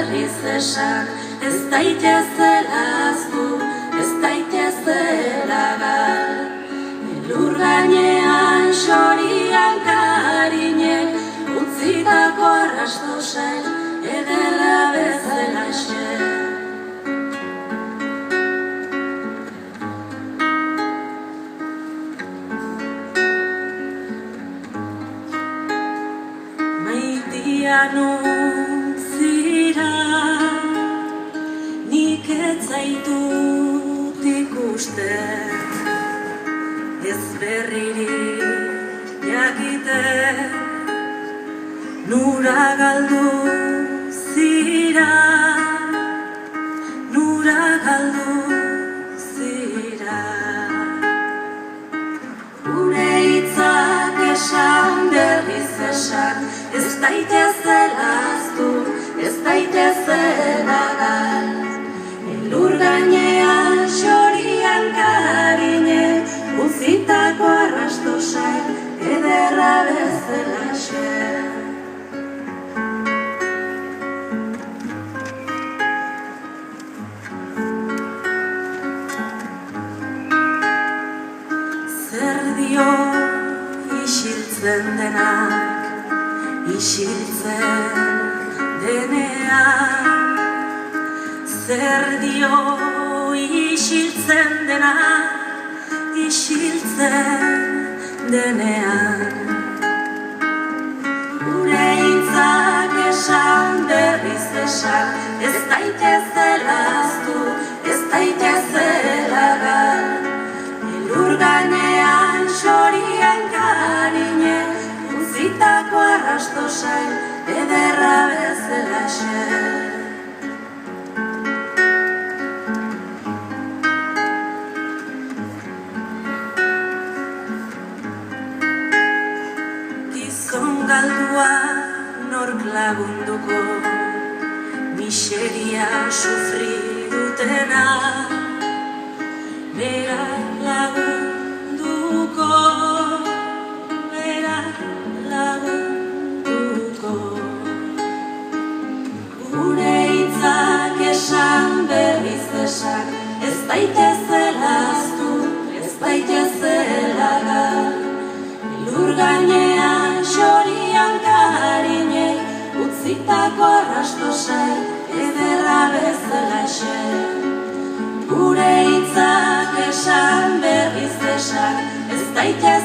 berriz esan, ez daitezela aztu, ez daitezela gal. Elur gainean xorian karinek, utzitako arrasto sail, ederra bezalaxe. Maitia nuntzira, nik ez zaitut ikusten, ez berririk jakiten, nura galdu zira, nura galdu zira. Gure hitzak esan berriz esan, ez daitezela aztu, ez daitezela gal. Elur gainean xorian karinek, utzitako arrasto sail, ederra bezalaxe. Zer dio isiltzen denak, isiltzen denean. Zer dio isiltzen denak, isiltzen denean. Gure hitzak esan berriz esan, ez daitezela aztu, ez daitezela gal. Elur gainean xorian karinek, utzitako arrasto sail, ederra bezalaxe. Gizon galdua nork lagunduko, miseria sufri dutena, bera lagunduko, bera lagunduko. Gure hitzak esan berriz esan, ez daitezela aztu, ez daitezela gal. Elur gainean xorian karinek, utzitako arrasto sail, ederra bezalaxe. Gure hitzak esan berriz esan, ez daitezela